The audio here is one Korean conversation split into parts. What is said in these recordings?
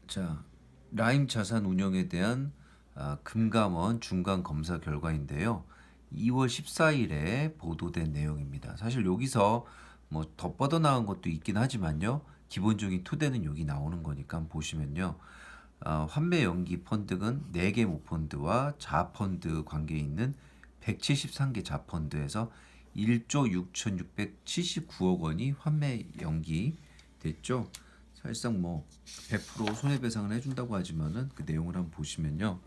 자, 라임 자산 운용에 대한 금감원 중간 검사 결과인데요. 2월 14일에 보도된 내용입니다. 사실 여기서 뭐 더 뻗어나간 것도 있긴 하지만요. 기본적인 토대는 여기 나오는 거니까 한번 보시면요. 환매 연기 펀드는 4개 모펀드와 자펀드 관계에 있는 173개 자펀드에서 1조 6,679억 원이 환매 연기 됐죠. 사실상 뭐 100% 손해배상을 해준다고 하지만은 그 내용을 한번 보시면요.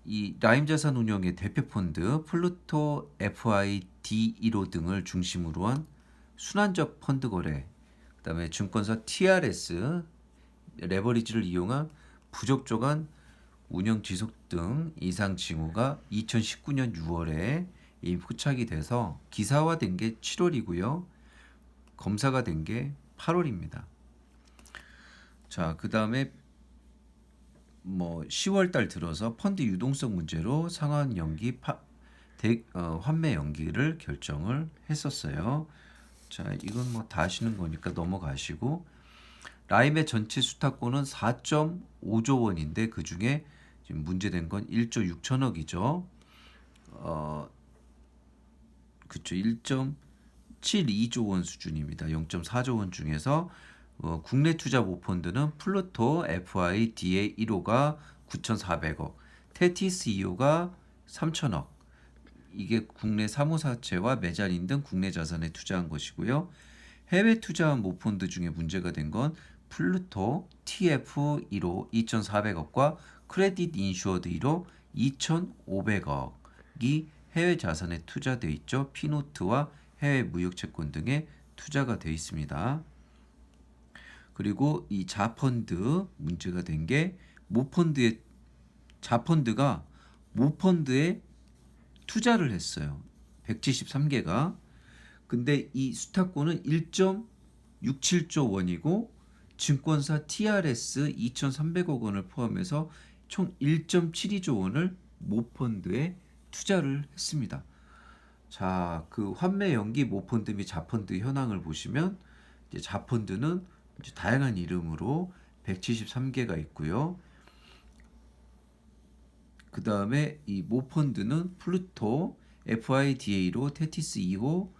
이 라임 자산 운용의 대표 펀드 플루토 FID1호 등을 중심으로 한 순환적 펀드 거래, 그다음에 증권사 TRS 레버리지를 이용한 부적절한 운영 지속 등 이상 징후가 2019년 6월에 포착이 돼서 기사화된 게 7월이고요. 검사가 된 게 8월입니다. 자, 그다음에 뭐 10월 달 들어서 펀드 유동성 문제로 상환 연기 환매 연기를 결정을 했었어요. 자, 이건 뭐 다 아시는 거니까 넘어가시고, 라임의 전체 수탁권은 4.5조 원인데 그 중에 지금 문제된 건 1조 6천억이죠. 그쵸. 1.72조 원 수준입니다. 0.4조 원 중에서 국내 투자 모펀드는 플루토 FIDA 1호가 9,400억, 테티스 2호가 3천억. 이게 국내 사무사채와 매장인 등 국내 자산에 투자한 것이고요. 해외 투자한 모펀드 중에 문제가 된 건 플루토 TF 1호 2,400억과 크레딧 인슈어드 1호 2,500억이 해외 자산에 투자돼 있죠. 피노트와 해외 무역 채권 등에 투자가 돼 있습니다. 그리고 이 자펀드 문제가 된 게 모펀드의 자펀드가 모펀드에 투자를 했어요. 173개가. 근데 이 수탁권은 1.67조 원이고 증권사 TRS 2,300억 원을 포함해서 총 1.72조 원을 모펀드에 투자를 했습니다. 자, 그 환매 연기 모펀드 및 자펀드 현황을 보시면 이제 자펀드는 이제 다양한 이름으로 173개가 있고요. 그 다음에 이 모펀드는 플루토 FIDA로 테티스 2호,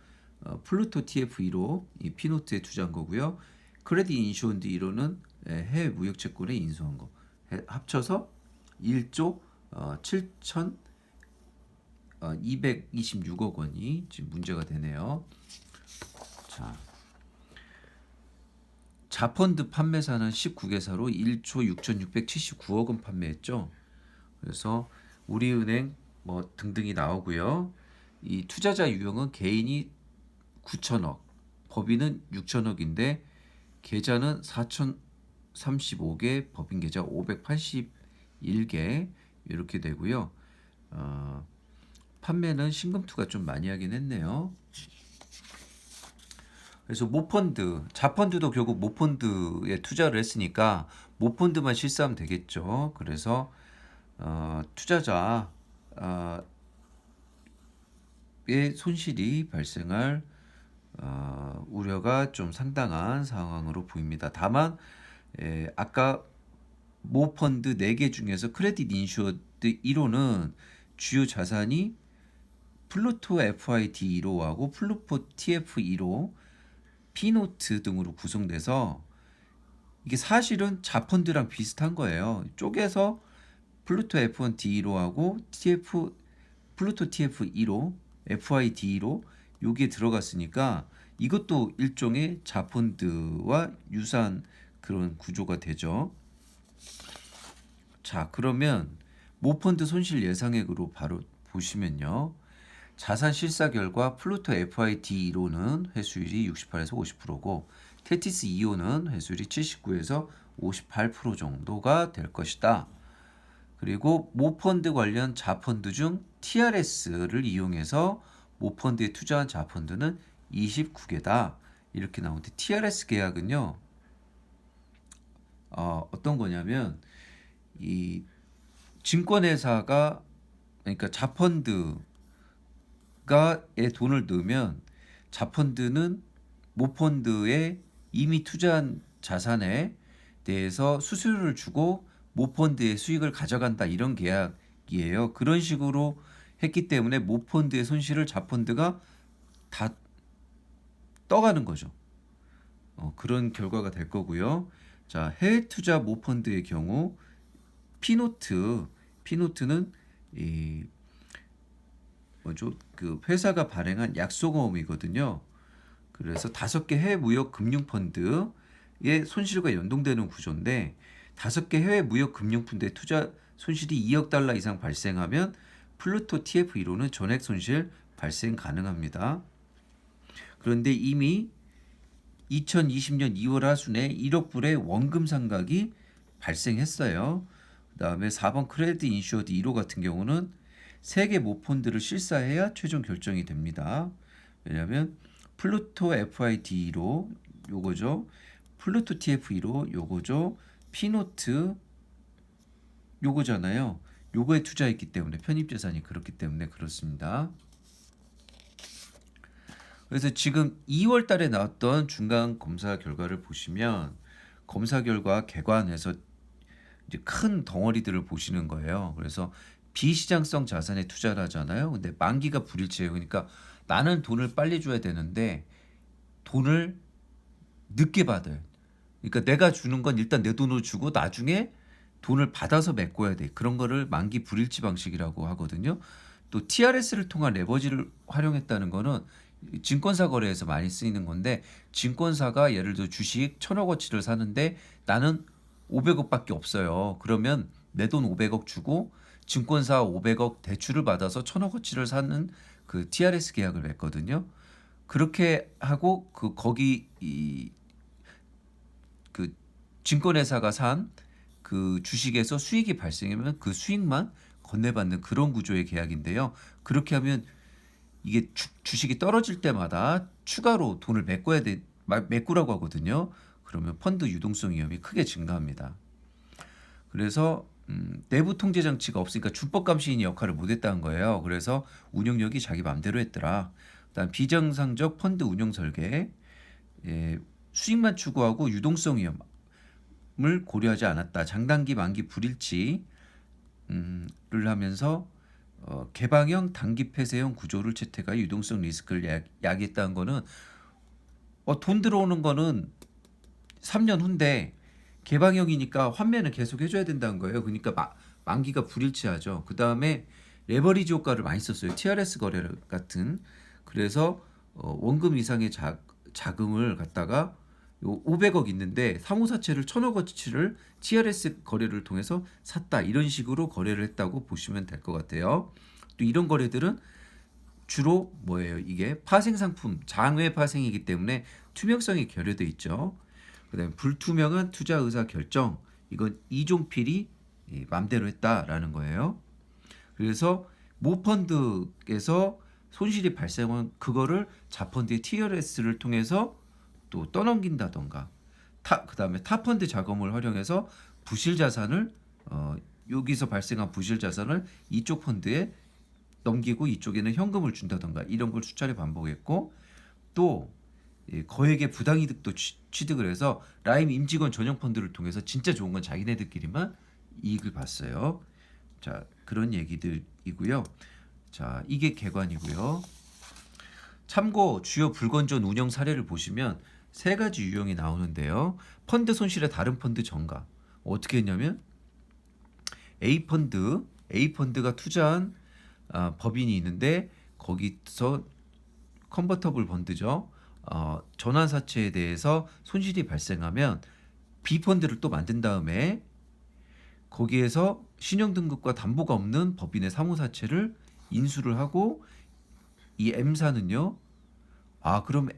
플루토 TF 1호 이 피노트에 투자한 거고요. 크레딧 인슈언드 1호는 해외 무역 채권에 인수한 거 합쳐서 1조 7,226억 원이 지금 문제가 되네요. 자, 자펀드 판매사는 19개사로 1조 6,679억 원 판매했죠. 그래서 우리은행 뭐 등등이 나오고요. 이 투자자 유형은 개인이 9천억, 법인은 6천억인데 계좌는 4,035개, 법인 계좌 581개 이렇게 되고요. 판매는 신금투가 좀 많이 하긴 했네요. 그래서 모펀드, 자펀드도 결국 모펀드에 투자를 했으니까 모펀드만 실수하면 되겠죠. 그래서 투자자의 손실이 발생할 우려가 좀 상당한 상황으로 보입니다. 다만 아까 모펀드 4개 중에서 크레딧 인슈어드 1호는 주요 자산이 플루토 FID 1호하고 플루토 TF 1호, 피노트 등으로 구성돼서 이게 사실은 자펀드랑 비슷한 거예요. 쪼개서 플루토 F1D 1호하고 플루토 TF 1호, FID 1호 여기에 들어갔으니까 이것도 일종의 자펀드와 유사한 그런 구조가 되죠. 자, 그러면 모펀드 손실 예상액으로 바로 보시면요. 자산 실사 결과 플루토 FID 1호는 회수율이 68에서 50%고 테티스 2호는 회수율이 79에서 58% 정도가 될 것이다. 그리고 모펀드 관련 자펀드 중 TRS를 이용해서 모펀드에 투자한 자펀드는 29개다. 이렇게 나오는데 TRS 계약은요. 어떤 거냐면 이 증권회사가, 그러니까 자펀드가에 돈을 넣으면 자펀드는 모펀드에 이미 투자한 자산에 대해서 수수료를 주고 모펀드의 수익을 가져간다 이런 계약이에요. 그런 식으로 했기 때문에 모펀드의 손실을 자펀드가 다 떠가는 거죠. 그런 결과가 될 거고요. 자, 해외 투자 모펀드의 경우 피노트는 이 뭐죠? 그 회사가 발행한 약속어음이거든요. 그래서 5개 해외 무역 금융 펀드의 손실과 연동되는 구조인데 5개 해외 무역 금융 펀드의 투자 손실이 2억 달러 이상 발생하면 플루토 TF1호는 전액 손실 발생 가능합니다. 그런데 이미 2020년 2월 하순에 1억 불의 원금 상각이 발생했어요. 그다음에 4번 크레딧 인슈어드 1호 같은 경우는 3개 모펀드를 실사해야 최종 결정이 됩니다. 왜냐하면 플루토 FID 1호 요거죠. 플루토 TF 1호 요거죠. 피노트 요거잖아요. 요거에 투자했기 때문에 편입재산이 그렇기 때문에 그렇습니다. 그래서 지금 2월 달에 나왔던 중간 검사 결과를 보시면 검사 결과 개관해서 이제 큰 덩어리들을 보시는 거예요. 그래서 비시장성 자산에 투자를 하잖아요. 근데 만기가 불일치해요. 그러니까 나는 돈을 빨리 줘야 되는데 돈을 늦게 받아요. 그러니까 내가 주는 건 일단 내 돈으로 주고 나중에 돈을 받아서 메꿔야 돼. 그런 거를 만기 불일치 방식이라고 하거든요. 또 TRS를 통한 레버지를 활용했다는 거는 증권사 거래에서 많이 쓰이는 건데 증권사가 예를 들어 주식 1,000억어치를 사는데 나는 500억밖에 없어요. 그러면 내 돈 500억 주고 증권사 500억 대출을 받아서 1,000억어치를 사는 그 TRS 계약을 맺거든요. 그렇게 하고 거기 그 증권회사가 산 그 주식에서 수익이 발생하면 그 수익만 건네받는 그런 구조의 계약인데요. 그렇게 하면 이게 주식이 떨어질 때마다 추가로 돈을 메꾸라고 하거든요. 그러면 펀드 유동성 위험이 크게 증가합니다. 그래서 내부 통제 장치가 없으니까 준법 감시인이 역할을 못했다는 거예요. 그래서 운영력이 자기 맘대로 했더라. 그다음 비정상적 펀드 운영 설계, 수익만 추구하고 유동성 위험을 고려하지 않았다. 장단기 만기 불일치를 하면서 개방형 단기 폐쇄형 구조를 채택하여 유동성 리스크를 야기했다는 거는 돈 들어오는 거는 3년 후인데 개방형이니까 환매는 계속 해줘야 된다는 거예요. 그러니까 만기가 불일치하죠. 그 다음에 레버리지 효과를 많이 썼어요. TRS 거래 같은. 그래서 원금 이상의 자금을 갖다가 요 500억 있는데 사무사채를 1,000억어치를 TRS 거래를 통해서 샀다. 이런 식으로 거래를 했다고 보시면 될 것 같아요. 또 이런 거래들은 주로 뭐예요? 이게 파생 상품, 장외 파생이기 때문에 투명성이 결여돼 있죠. 그다음에 불투명한 투자 의사 결정. 이건 이종필이 맘대로 했다라는 거예요. 그래서 모펀드에서 손실이 발생한 그거를 자펀드의 TRS를 통해서 또 떠넘긴다던가 그다음에 타펀드 자금을 활용해서 부실 자산을 여기서 발생한 부실 자산을 이쪽 펀드에 넘기고 이쪽에는 현금을 준다던가 이런 걸 수차례 반복했고 또 거액의 부당이득도 취득을 해서 라임 임직원 전용 펀드를 통해서 진짜 좋은 건 자기네들끼리만 이익을 봤어요. 자, 그런 얘기들이고요. 자, 이게 개관이고요. 참고 주요 불건전 운영 사례를 보시면 3가지 유형이 나오는데요. 펀드 손실의 다른 펀드 전가. 어떻게 했냐면 A펀드가 투자한 법인이 있는데 거기서 컨버터블 펀드죠. 전환사채에 대해서 손실이 발생하면 B펀드를 또 만든 다음에 거기에서 신용등급과 담보가 없는 법인의 사무사채를 인수를 하고 이 M사는요. 그럼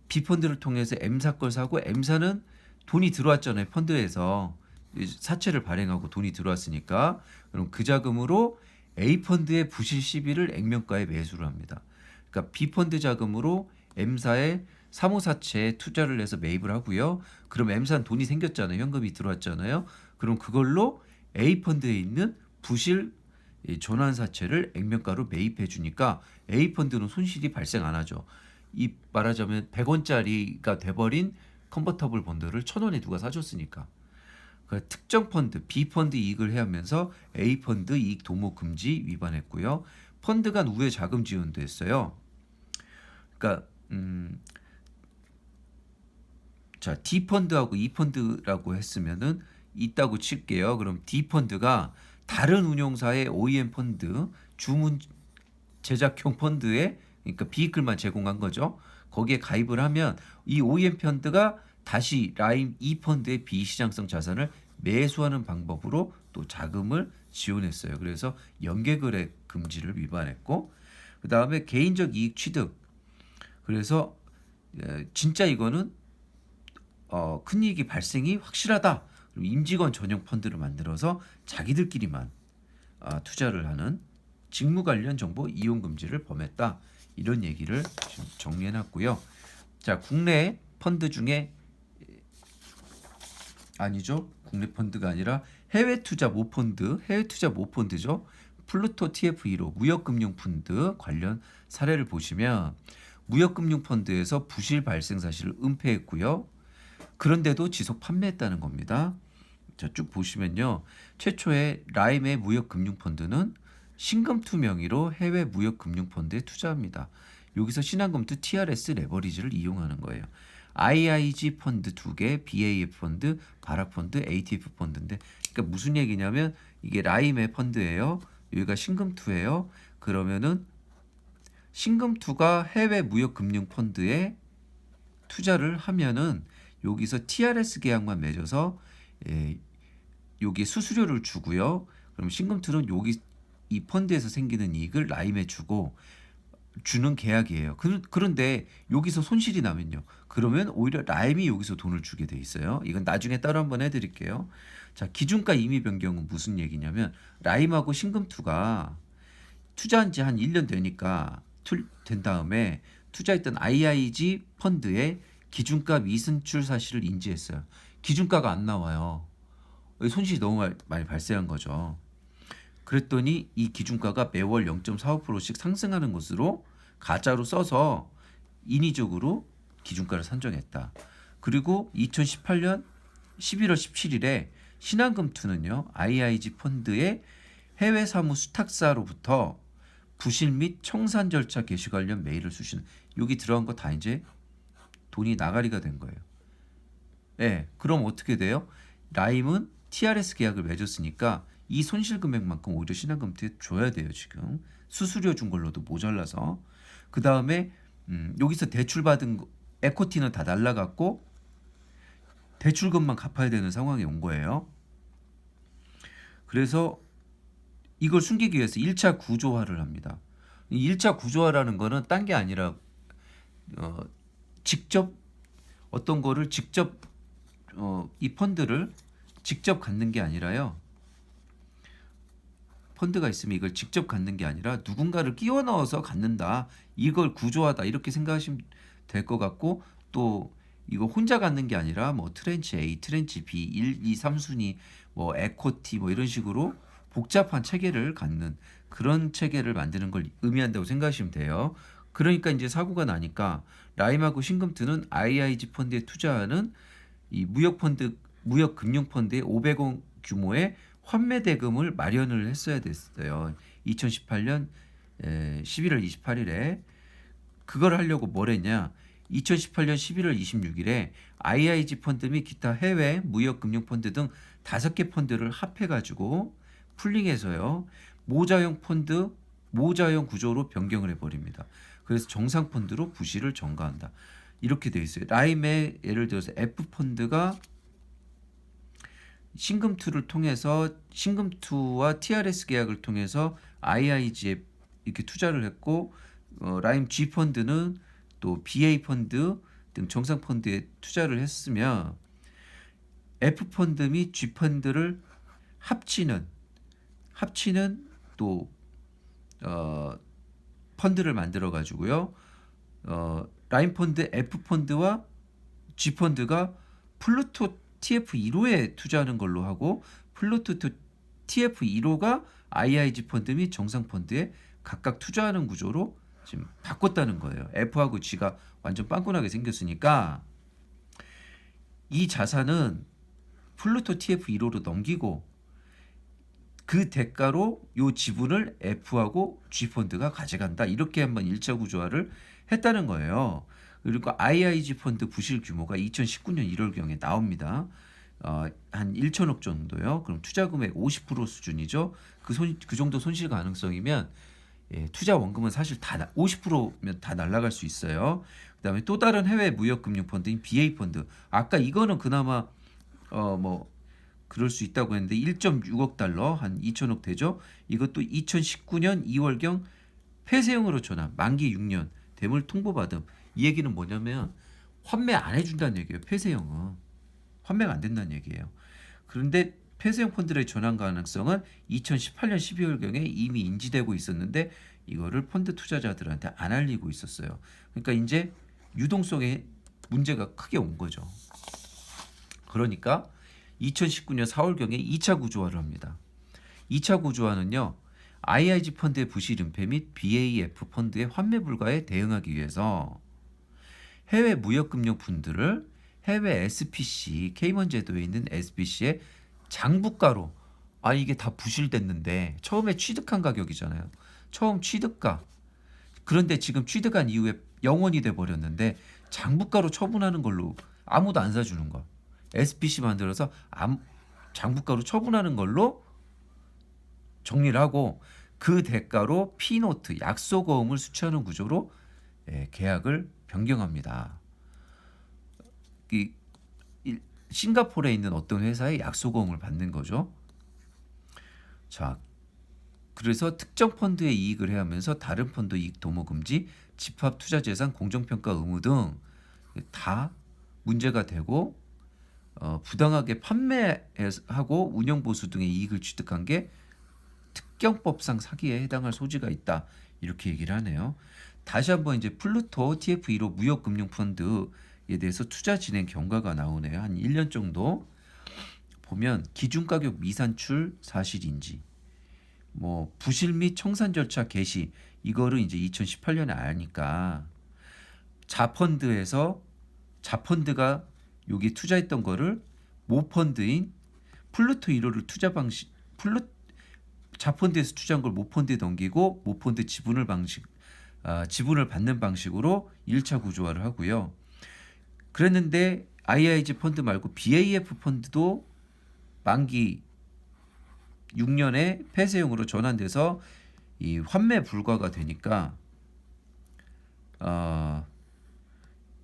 B펀드를 통해서 M사 걸 사고 M사는 돈이 들어왔잖아요. 펀드에서 사채를 발행하고 돈이 들어왔으니까 그럼 그 자금으로 A펀드의 부실 시비를 액면가에 매수를 합니다. 그러니까 B펀드 자금으로 M사의 사무사채에 투자를 해서 매입을 하고요. 그럼 M사는 돈이 생겼잖아요. 현금이 들어왔잖아요. 그럼 그걸로 A펀드에 있는 부실 전환사채를 액면가로 매입해 주니까 A펀드는 손실이 발생 안 하죠. 이 말하자면 100원짜리가 돼버린 컨버터블 본드를 1,000원에 누가 사줬으니까. 그 특정 펀드, B 펀드 이익을 해하면서 A 펀드 이익 도모 금지 위반했고요. 펀드 간 우회 자금 지원도 했어요. 그러니까 자, D 펀드하고 E 펀드라고 했으면은 있다고 칠게요. 그럼 D 펀드가 다른 운용사의 OEM 펀드, 주문 제작형 펀드에 그러니까 비이클만 제공한 거죠. 거기에 가입을 하면 이 OEM 펀드가 다시 라임 E 펀드의 비시장성 자산을 매수하는 방법으로 또 자금을 지원했어요. 그래서 연계거래 금지를 위반했고, 그 다음에 개인적 이익 취득. 그래서 진짜 이거는 큰 이익이 발생이 확실하다. 그럼 임직원 전용 펀드를 만들어서 자기들끼리만 투자를 하는 직무 관련 정보 이용 금지를 범했다. 이런 얘기를 지금 정리해놨고요. 자, 국내 펀드 중에 아니죠. 국내 펀드가 아니라 해외 투자 모펀드, 해외 투자 모펀드죠. 플루토 TF1호 무역금융 펀드 관련 사례를 보시면 무역금융 펀드에서 부실 발생 사실을 은폐했고요. 그런데도 지속 판매했다는 겁니다. 자, 쭉 보시면요. 최초의 라임의 무역금융펀드는 신금투 명의로 해외 무역금융펀드에 투자합니다. 여기서 신한금투 TRS 레버리지를 이용하는 거예요. IIG 펀드 2개, BAF 펀드, 바락 펀드, ATF 펀드인데, 그러니까 무슨 얘기냐면 이게 라임의 펀드예요. 여기가 신금투예요. 그러면은 신금투가 해외 무역금융 펀드에 투자를 하면은 여기서 TRS 계약만 맺어서 여기 수수료를 주고요. 그럼 신금투는 여기 이 펀드에서 생기는 이익을 라임에 주는 계약이에요. 그런데 여기서 손실이 나면요. 그러면 오히려 라임이 여기서 돈을 주게 돼 있어요. 이건 나중에 따로 한번 해드릴게요. 자, 기준가 임의 변경은 무슨 얘기냐면 라임하고 신금투가 투자한 지 한 1년 되니까 된 다음에 투자했던 IIG 펀드에 기준가 미순출 사실을 인지했어요. 기준가가 안 나와요. 손실이 너무 많이 발생한 거죠. 그랬더니 이 기준가가 매월 0.45%씩 상승하는 것으로 가짜로 써서 인위적으로 기준가를 산정했다. 그리고 2018년 11월 17일에 신한금투는요. IIG 펀드의 해외 사무 수탁사로부터 부실 및 청산 절차 개시 관련 메일을 수신. 여기 들어간 거 다 이제 돈이 나가리가 된 거예요. 네, 그럼 어떻게 돼요? 라임은 TRS 계약을 맺었으니까 이 손실 금액만큼 오히려 신한금투에 줘야 돼요. 지금 수수료 준 걸로도 모자라서. 그 다음에 여기서 대출받은 에코티는 다 날라갔고 대출금만 갚아야 되는 상황이 온 거예요. 그래서 이걸 숨기기 위해서 1차 구조화를 합니다. 이 1차 구조화라는 거는 딴 게 아니라 직접 어떤 거를 직접 이 펀드를 직접 갖는 게 아니라요. 펀드가 있으면 이걸 직접 갖는 게 아니라 누군가를 끼워 넣어서 갖는다. 이걸 구조하다 이렇게 생각하시면 될 것 같고, 또 이거 혼자 갖는 게 아니라 뭐 트렌치 A, 트렌치 B, 1, 2, 3순위 뭐 에코티 뭐 이런 식으로 복잡한 체계를 갖는 그런 체계를 만드는 걸 의미한다고 생각하시면 돼요. 그러니까 이제 사고가 나니까 라임하고 신금투는 IIG 펀드에 투자하는 이 무역금융펀드의 500원 규모의 환매 대금을 마련을 했어야 됐어요. 2018년 11월 28일에 그걸 하려고 뭘 했냐? 2018년 11월 26일에 IIG 펀드 및 기타 해외 무역금융펀드 등 5개 펀드를 합해가지고 풀링해서요. 모자형 구조로 변경을 해버립니다. 그래서 정상 펀드로 부실을 전가한다. 이렇게 돼 있어요. 라임의 예를 들어서 F 펀드가 신금투를 통해서 신금투와 TRS 계약을 통해서 IIG에 이렇게 투자를 했고, 라임 G 펀드는 또 BA 펀드 등 정상 펀드에 투자를 했으면 F 펀드 및 G 펀드를 합치는 또 펀드를 만들어 가지고요. 라임 펀드 F 펀드와 G 펀드가 플루토 TF1호에 투자하는 걸로 하고 플루토 TF1호가 IIG 펀드 및 정상 펀드에 각각 투자하는 구조로 지금 바꿨다는 거예요. F하고 G가 완전 빵꾸나게 생겼으니까 이 자산은 플루토 TF1호로 넘기고 그 대가로 요 지분을 F하고 G펀드가 가져간다. 이렇게 한번 일자 구조화를 했다는 거예요. 그리고 IIG 펀드 부실 규모가 2019년 1월경에 나옵니다. 한 1천억 정도요. 그럼 투자 금액 50% 수준이죠. 그 정도 손실 가능성이면 투자 원금은 사실 다 50%면 다 날아갈 수 있어요. 그다음에 또 다른 해외 무역 금융 펀드인 BA 펀드. 아까 이거는 그나마 뭐 그럴 수 있다고 했는데 1.6억 달러 한 2천억 되죠. 이것도 2019년 2월경 폐쇄형으로 전환, 만기 6년, 대물 통보받음. 이 얘기는 뭐냐면 환매 안 해준다는 얘기예요. 폐쇄형은 환매가 안 된다는 얘기예요. 그런데 폐쇄형 펀드의 전환 가능성은 2018년 12월경에 이미 인지되고 있었는데 이거를 펀드 투자자들한테 안 알리고 있었어요. 그러니까 이제 유동성에 문제가 크게 온 거죠. 그러니까 2019년 4월경에 2차 구조화를 합니다. 2차 구조화는요. IIG 펀드의 부실 은폐 및 BAF 펀드의 환매 불가에 대응하기 위해서 해외 무역금융 펀드를 해외 SPC, 케이먼 제도에 있는 SPC의 장부가로 이게 다 부실됐는데 처음에 취득한 가격이잖아요. 처음 취득가. 그런데 지금 취득한 이후에 0원이 돼 버렸는데 장부가로 처분하는 걸로 아무도 안 사주는 거. SPC 만들어서 장부가로 처분하는 걸로 정리를 하고 그 대가로 P노트 약소거음을 수취하는 구조로 계약을 변경합니다. 싱가포르에 있는 어떤 회사의 약소거음을 받는 거죠. 자, 그래서 특정 펀드에 이익을 해하면서 다른 펀드 이익 도모 금지, 집합 투자 재산 공정평가 의무 등 다 문제가 되고 부당하게 판매하고 운영 보수 등의 이익을 취득한 게 특경법상 사기에 해당할 소지가 있다. 이렇게 얘기를 하네요. 다시 한번 이제 플루토 TF1호 무역금융펀드에 대해서 투자 진행 경과가 나오네요. 한 1년 정도 보면 기준가격 미산출 사실인지 뭐 부실 및 청산 절차 개시 이거를 이제 2018년에 아니까 자펀드가 여기 투자했던 거를 모펀드인 플루토 1호를 투자 방식 자펀드에서 투자한 걸 모펀드에 넘기고 모펀드 지분을 받는 방식으로 1차 구조화를 하고요. 그랬는데 IIG 펀드 말고 BAF 펀드도 만기 6년에 폐쇄형으로 전환돼서 이 환매 불가가 되니까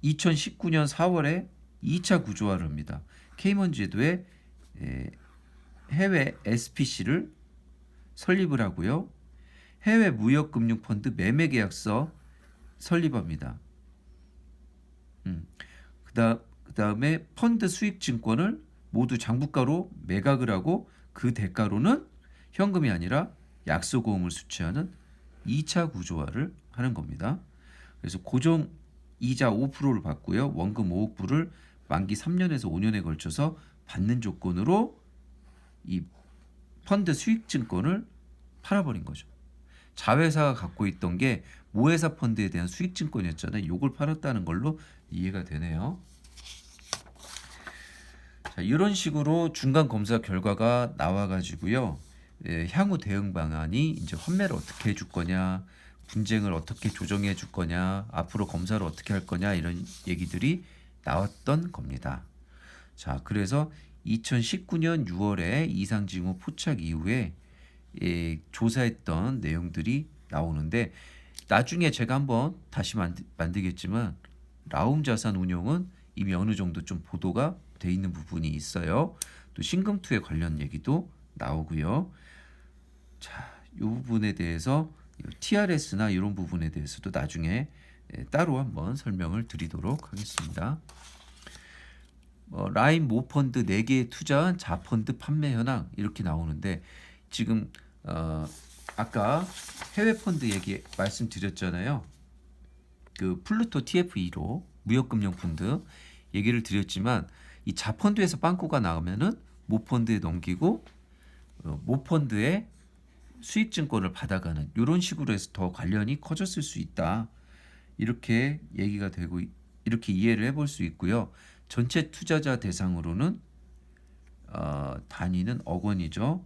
2019년 4월에 2차 구조화를 합니다. 케이먼 제도에 해외 SPC를 설립을 하고요. 해외 무역금융펀드 매매계약서 설립합니다. 그다음에 펀드 수익증권을 모두 장부가로 매각을 하고 그 대가로는 현금이 아니라 약소고음을 수취하는 2차 구조화를 하는 겁니다. 그래서 고정 이자 5%를 받고요. 원금 5억 불을 만기 3년에서 5년에 걸쳐서 받는 조건으로 이 펀드 수익증권을 팔아버린 거죠. 자회사가 갖고 있던 게 모회사 펀드에 대한 수익증권이었잖아요. 요걸 팔았다는 걸로 이해가 되네요. 자, 이런 식으로 중간 검사 결과가 나와가지고요. 향후 대응 방안이 이제 환매를 어떻게 해줄 거냐, 분쟁을 어떻게 조정해 줄 거냐, 앞으로 검사를 어떻게 할 거냐 이런 얘기들이 나왔던 겁니다. 자, 그래서 2019년 6월에 이상징후 포착 이후에 조사했던 내용들이 나오는데 나중에 제가 한번 다시 만들겠지만 라움 자산 운용은 이미 어느 정도 좀 보도가 돼 있는 부분이 있어요. 또 신금투에 관련 얘기도 나오고요. 자, 이 부분에 대해서 TRS나 이런 부분에 대해서도 나중에 따로 한번 설명을 드리도록 하겠습니다. 라임 모펀드 4개에 투자한 자펀드 판매 현황 이렇게 나오는데 지금 아까 해외 펀드 얘기 말씀드렸잖아요. 그 플루토 TF2로 무역금융 펀드 얘기를 드렸지만 이 자펀드에서 빵꾸가 나오면은 모펀드에 넘기고 모펀드에 수익증권을 받아가는 이런 식으로 해서 더 관련이 커졌을 수 있다. 이렇게 얘기가 되고 이렇게 이해를 해볼 수 있고요. 전체 투자자 대상으로는 단위는 억 원이죠.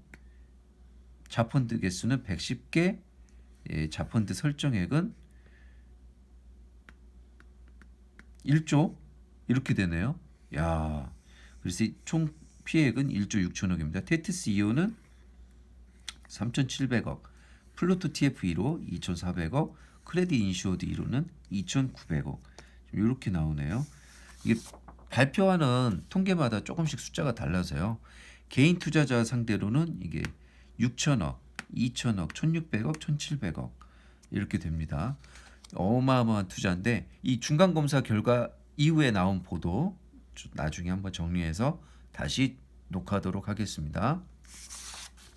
자펀드 개수는 110개, 예, 자펀드 설정액은 1조 이렇게 되네요. 야, 그래서 총 피해액은 1조 6천억입니다. 테트스 2호는 3,700억, 플루토 TF 1호 2,400억, 크레딧 인슈어드 1호는 2,900억. 이렇게 나오네요. 이게 발표하는 통계마다 조금씩 숫자가 달라서요. 개인 투자자 상대로는 이게 6천억, 2천억, 1,600억, 1,700억 이렇게 됩니다. 어마어마한 투자인데 이 중간 검사 결과 이후에 나온 보도 나중에 한번 정리해서 다시 녹화하도록 하겠습니다.